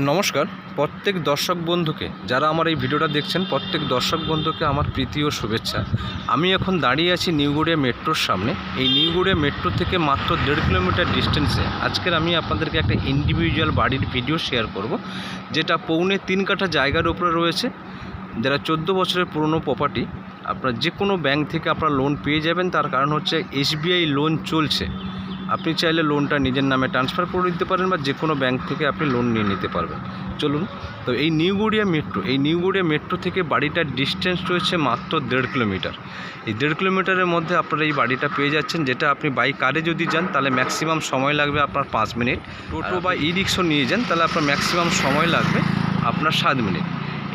নমস্কার প্রত্যেক দর্শক বন্ধুকে, যারা আমার এই ভিডিওটা দেখছেন প্রত্যেক দর্শক বন্ধুকে আমার প্রীতি ও শুভেচ্ছা। আমি এখন দাঁড়িয়ে আছি নিউ গড়িয়া মেট্রোর সামনে। এই নিউ গড়িয়া মেট্রো থেকে মাত্র 1.5 কিলোমিটার ডিস্টেন্সে আজকের আমি আপনাদেরকে একটা ইন্ডিভিজুয়াল বাড়ির ভিডিও শেয়ার করব, যেটা 3.25 কাঠা জায়গার উপরে রয়েছে। যারা 14 বছরের পুরনো প্রপার্টি, আপনার যে কোনো ব্যাংক থেকে আপনারা লোন পেয়ে যাবেন। তার কারণ হচ্ছে SBI লোন চলছে। আপনি চাইলে লোনটা নিজের নামে ট্রান্সফার করে দিতে পারেন বা যে কোনো ব্যাংক থেকে আপনি লোন নিয়ে নিতে পারবেন। চলুন, তো এই নিউ গড়িয়া মেট্রো থেকে বাড়িটার ডিস্টেন্স রয়েছে মাত্র 1.5 কিলোমিটার। এই 1.5 কিলোমিটারের মধ্যে আপনারা এই বাড়িটা পেয়ে যাচ্ছেন, যেটা আপনি বাই কারে যদি যান তাহলে ম্যাক্সিমাম সময় লাগবে আপনার 5 মিনিট। টোটো বা ই-রিক্সা নিয়ে যান তাহলে আপনার ম্যাক্সিমাম সময় লাগবে আপনার 7 মিনিট।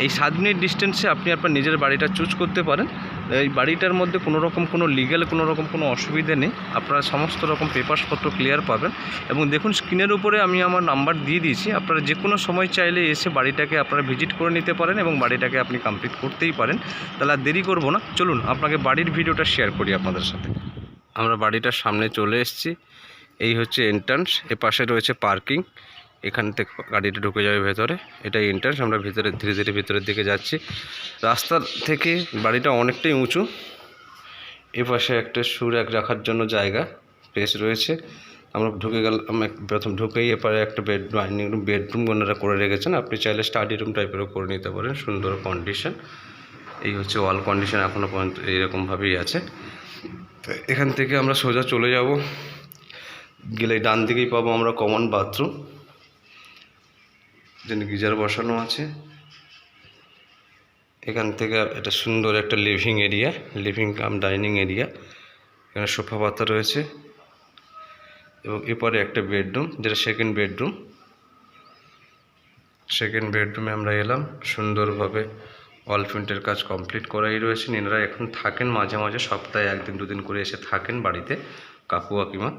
এই 7 মিনিট ডিস্টেন্সে আপনি আপনার নিজের বাড়িটা চুজ করতে পারেন। এই বাড়িটার মধ্যে কোনো রকম কোনো অসুবিধা নেই। আপনারা সমস্ত রকম পেপারসপত্র ক্লিয়ার পাবেন। এবং দেখুন, স্ক্রিনের উপরে আমি আমার নাম্বার দিয়ে দিয়েছি। আপনারা যে কোনো সময় চাইলে এসে বাড়িটাকে আপনারা ভিজিট করে নিতে পারেন এবং বাড়িটাকে আপনি কমপ্লিট করতেই পারেন। তাহলে আর দেরি করবো না, চলুন আপনাকে বাড়ির ভিডিওটা শেয়ার করি আপনাদের সাথে। আমরা বাড়িটার সামনে চলে এসেছি। এই হচ্ছে এন্ট্রান্স, এ পাশে রয়েছে পার্কিং। এখান থেকে গাড়িটা ঢুকে যাবে ভেতরে। এটাই এন্ট্রান্স। আমরা ধীরে ধীরে ভিতরের দিকে যাচ্ছি। রাস্তার থেকে বাড়িটা অনেকটাই উঁচু। এ পাশে একটা রাখার জন্য জায়গা প্লেস রয়েছে। আমরা ঢুকে গেলাম। প্রথম ঢুকেই এপারে একটা বেডরুম ওনারা করে রেখেছেন। আপনি চাইলে স্টাডি রুম টাইপেরও করে নিতে পারেন। সুন্দর কন্ডিশন। এই হচ্ছে ওয়াল কন্ডিশন, এখনও পর্যন্ত এইরকমভাবেই আছে। তো এখান থেকে আমরা সোজা চলে যাব। গেলে ডান দিকেই পাবো আমরা কমন বাথরুম, যেখানে গিজার বসানো আছে। এখান থেকে এটা সুন্দর একটা লিভিং কাম ডাইনিং এরিয়া। এখানে সোফা পাতা রয়েছে এবং এরপরে একটা বেডরুম, যেটা সেকেন্ড বেডরুমে আমরা এলাম। সুন্দরভাবে ওয়াল প্রিন্টের কাজ কমপ্লিট করাই রয়েছে। এনারা এখন থাকেন মাঝে মাঝে, সপ্তাহে 1 দিন 2 দিন করে এসে থাকেন বাড়িতে। কাকু কাকিমা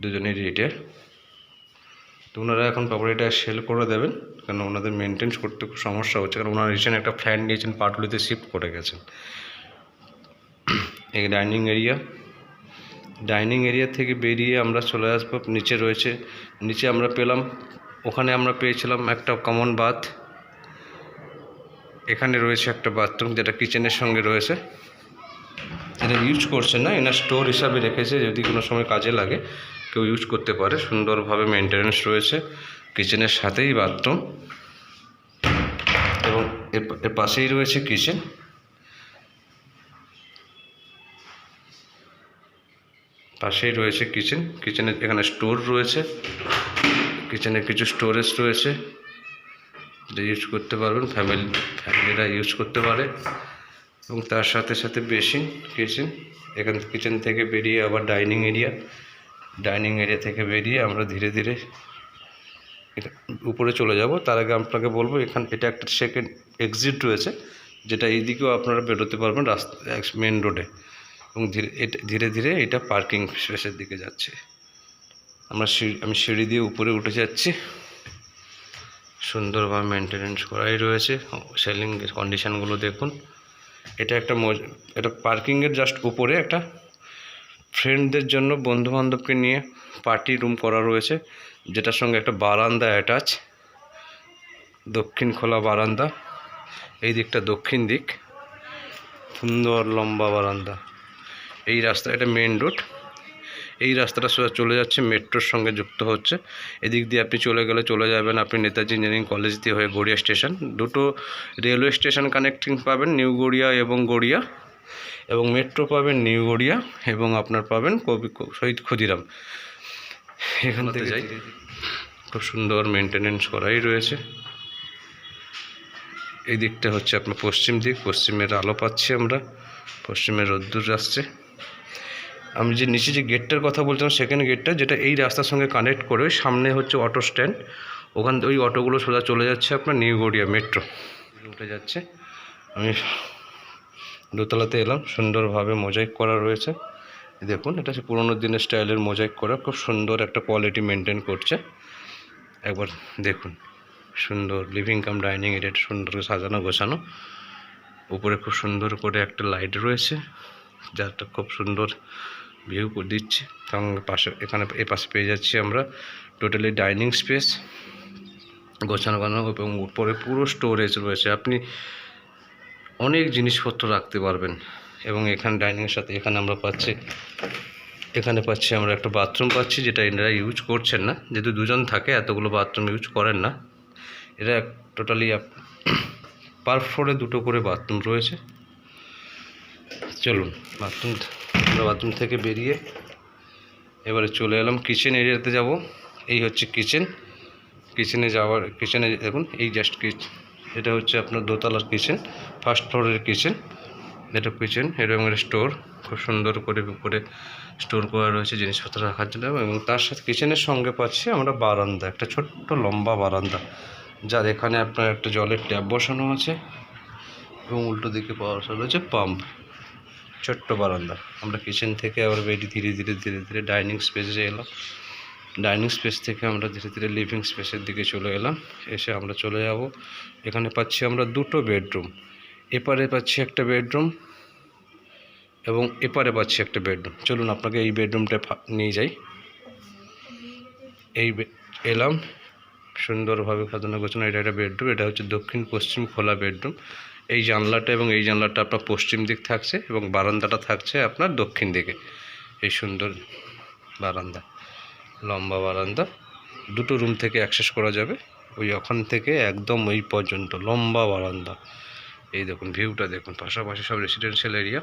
দুজনেই রিটায়ার। তো ওনারা এখন প্রপার্টিটা সেল করে দেবেন, কারণ ওনাদের মেনটেন্স করতে খুব সমস্যা হচ্ছে। কারণ ওনারা রিসেন্ট একটা ফ্ল্যাট নিয়েছেন, পাটুলিতে শিফট করে গেছেন। এই ডাইনিং এরিয়া থেকে বেরিয়ে আমরা চলে আসবো। নিচে আমরা পেলাম, ওখানে আমরা পেয়েছিলাম একটা কমন বাথ। এখানে রয়েছে একটা বাথরুম, যেটা কিচেনের সঙ্গে রয়েছে। এটা ইউজ করছেন না, এনার স্টোর হিসাবে রেখেছে, যদি কোনো সময় কাজে লাগে কেউ ইউজ করতে পারে। সুন্দরভাবে মেনটেনেন্স রয়েছে। কিচেনের সাথেই বাথরুম এবং এর পাশেই রয়েছে কিচেন। কিচেনের এখানে স্টোর রয়েছে। কিচেনে কিছু স্টোরেজ রয়েছে, যেটা ইউজ করতে পারবেন, ফ্যামিলিরা ইউজ করতে পারে। এবং তার সাথে সাথে বেসিন। কিচেন থেকে বেরিয়ে আবার ডাইনিং এরিয়া থেকে বেরিয়ে আমরা ধীরে ধীরে উপরে চলে যাব। তার আগে আপনাকে বলবো, এটা একটা সেকেন্ড এক্সিট রয়েছে, যেটা এইদিকেও আপনারা বেরোতে পারবেন রাস্তা মেন রোডে। এবং ধীরে ধীরে এটা পার্কিং স্পেসের দিকে যাচ্ছে। আমি সিঁড়ি দিয়ে উপরে উঠে যাচ্ছি। সুন্দরভাবে মেনটেনেন্স করাই রয়েছে। সেলিং কন্ডিশনগুলো দেখুন। এটা পার্কিংয়ের জাস্ট উপরে একটা ফ্রেন্ডদের জন্য, বন্ধুবান্ধবকে নিয়ে পার্টি রুম করা রয়েছে, যেটার সঙ্গে একটা বারান্দা অ্যাটাচ, দক্ষিণ খোলা বারান্দা। এই দিকটা দক্ষিণ দিক, সুন্দর লম্বা বারান্দা। এই রাস্তা, এটা মেন রোড। এই রাস্তাটা সোজা চলে যাচ্ছে, মেট্রোর সঙ্গে যুক্ত হচ্ছে। এদিক দিয়ে আপনি চলে যাবেন আপনি নেতাজি ইঞ্জিনিয়ারিং কলেজ দিয়ে হয়ে গড়িয়া স্টেশন। দুটো রেলওয়ে স্টেশন কানেক্টিং পাবেন, নিউ গড়িয়া এবং মেট্রো পাবেন নিউ গড়িয়া, এবং আপনার পাবেন শহীদ ক্ষুদিরাম। এখান থেকে যাই। খুব সুন্দর মেনটেনেন্স করাই রয়েছে। এই দিকটা হচ্ছে আপনার পশ্চিম দিক। পশ্চিমের আলো পাচ্ছি আমরা, পশ্চিমের রোদ্দুর আসছে। আমি যে নিচে যে গেটটার কথা বলছিলাম, সেকেন্ড গেটটা, যেটা এই রাস্তার সঙ্গে কানেক্ট করে, সামনে হচ্ছে অটো স্ট্যান্ড। ওখান থেকে ওই অটোগুলো সোজা চলে যাচ্ছে আপনার নিউ গড়িয়া মেট্রো উঠে যাচ্ছে। আমি দোতলাতে এলাম। সুন্দরভাবে মোজাইক করা রয়েছে। দেখুন, এটা হচ্ছে পুরোনো দিনের স্টাইলের মোজাইক করা। খুব সুন্দর একটা কোয়ালিটি মেনটেন করছে। একবার দেখুন, সুন্দর লিভিং কাম ডাইনিং এরিয়াটা সুন্দর সাজানো গোছানো। উপরে খুব সুন্দর করে একটা লাইট রয়েছে, যাটা খুব সুন্দর ভিউ দিচ্ছে। এবং এ পাশে পেয়ে যাচ্ছি আমরা টোটালি ডাইনিং স্পেস। গোছানো এবং উপরে পুরো স্টোরেজ রয়েছে, আপনি অনেক জিনিসপত্র রাখতে পারবেন। এবং এখানে ডাইনিংয়ের সাথে এখানে পাচ্ছি আমরা একটা বাথরুম পাচ্ছি, যেটা এনারা ইউজ করছেন না, যেহেতু দুজন থাকে এতগুলো বাথরুম ইউজ করেন না। এটা টোটালি পার ফ্লোরে 2টো করে বাথরুম রয়েছে। চলুন আমরা বাথরুম থেকে বেরিয়ে এবারে চলে এলাম কিচেন এরিয়াতে যাব। এই হচ্ছে কিচেনে দেখুন, এই জাস্ট এটা হচ্ছে আপনার দোতলার কিচেন, ফার্স্ট ফ্লোরের কিচেন। এটা কিচেন এবং স্টোর, খুব সুন্দর করে উপরে স্টোর করা রয়েছে জিনিসপত্র রাখার জন্য। এবং তার সাথে কিচেনের সঙ্গে পাচ্ছি আমরা বারান্দা, একটা ছোট্ট লম্বা বারান্দা, যার এখানে আপনার একটা জলের ট্যাপ বসানো আছে এবং উল্টো দিকে পাওয়া রয়েছে পাম্প। ছোট্ট বারান্দা। আমরা কিচেন থেকে আবার ধীরে ধীরে ডাইনিং স্পেসে এলাম। ডাইনিং স্পেস থেকে আমরা ধীরে ধীরে লিভিং স্পেসের দিকে চলে এলাম। এসে আমরা চলে যাব, এখানে পাচ্ছি আমরা 2টো বেডরুম। এপারে পাচ্ছি একটা বেডরুম এবং এপারে পাচ্ছি একটা বেডরুম। চলুন আপনাকে এই বেডরুমটা নিয়ে যাই। এলাম সুন্দরভাবে সাজানো গোছানো। এটা একটা বেডরুম, এটা হচ্ছে দক্ষিণ পশ্চিম খোলা বেডরুম। এই জানলাটা আপনার পশ্চিম দিক থাকছে এবং বারান্দাটা থাকছে আপনার দক্ষিণ দিকে। এই সুন্দর বারান্দা, লম্বা বারান্দা, 2টো রুম থেকে অ্যাক্সেস করা যাবে। ওখান থেকে একদম ওই পর্যন্ত লম্বা বারান্দা। এই দেখুন ভিউটা দেখুন, পাশাপাশি সব রেসিডেন্সিয়াল এরিয়া,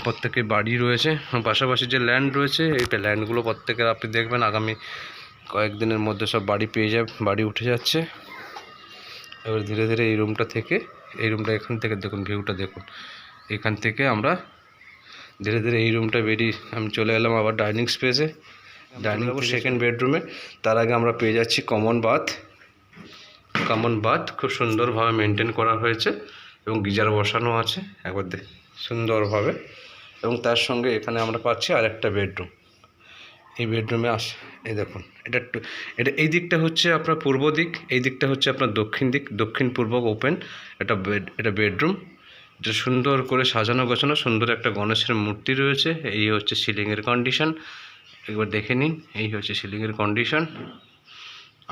প্রত্যেকে বাড়ি রয়েছে। পাশাপাশি যে ল্যান্ড রয়েছে, এইটা ল্যান্ডগুলো প্রত্যেকের আপনি দেখবেন আগামী কয়েকদিনের মধ্যে সব বাড়ি উঠে যাচ্ছে। এবার ধীরে ধীরে এই রুমটা এখান থেকে দেখুন ভিউটা দেখুন। এখান থেকে আমরা ধীরে ধীরে এই রুমটা বেরিয়ে আমি চলে এলাম আবার ডাইনিং স্পেসে, সেকেন্ড বেডরুমে। তার আগে আমরা পেয়ে যাচ্ছি কমন বাথ খুব সুন্দরভাবে মেনটেন করা হয়েছে এবং গিজার বসানো আছে একবার সুন্দরভাবে। এবং তার সঙ্গে এখানে আমরা পাচ্ছি আরেকটা বেডরুম। এই বেডরুমে এই দেখুন, এটা এই দিকটা হচ্ছে আপনার পূর্ব দিক, এই দিকটা হচ্ছে আপনার দক্ষিণ পূর্ব ওপেন। এটা বেডরুম, যেটা সুন্দর করে সাজানো গোছানো, সুন্দর একটা গণেশের মূর্তি রয়েছে। এই হচ্ছে সিলিংয়ের কন্ডিশন, একবার দেখে নিন। এই হচ্ছে সিলিংয়ের কন্ডিশন।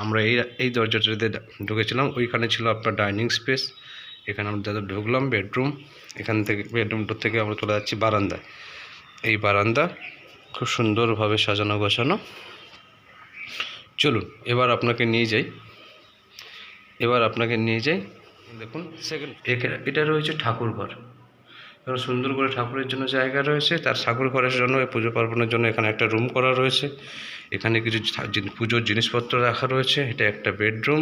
আমরা এই দরজাটাতে ঢুকেছিলাম, ওইখানে ছিল আপনার ডাইনিং স্পেস। এখানে আমরা যাদের ঢুকলাম বেডরুম, এখান থেকে বেডরুমটার থেকে আমরা চলে যাচ্ছি বারান্দায়। এই বারান্দা খুব সুন্দরভাবে সাজানো গোছানো। চলুন এবার আপনাকে নিয়ে যাই। দেখুন এটা রয়েছে ঠাকুরঘর। এবার সুন্দর করে ঠাকুরের জন্য জায়গা রয়েছে, তার ঠাকুর ঘরের জন্য পুজো পার্বণের জন্য এখানে একটা রুম করা রয়েছে। এখানে কিছু পুজোর জিনিসপত্র রাখা রয়েছে। এটা একটা বেডরুম।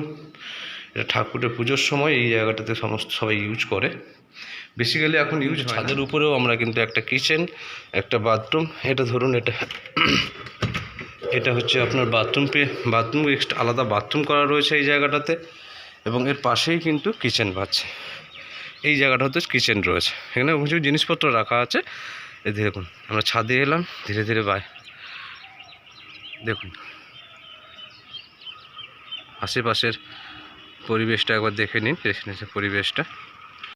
এটা ঠাকুরের পুজোর সময় এই জায়গাটাতে সবাই ইউজ করে, বেসিক্যালি এখন ইউজ হয়। ছাদের উপরেও আমরা কিন্তু একটা কিচেন, একটা বাথরুম, এটা ধরুন এটা হচ্ছে আপনার বাথরুম এক্সট্রা আলাদা বাথরুম করা রয়েছে এই জায়গাটাতে। এবং এর পাশেই কিন্তু কিচেন পাচ্ছে। এই জায়গাটা হচ্ছে কিচেন রয়েছে, এখানে কিছু জিনিসপত্র রাখা আছে। এই দেখুন আমরা ছাদে এলাম ধীরে ধীরে। দেখুন আশেপাশের পরিবেশটা একবার দেখে নিন, পরিবেশটা।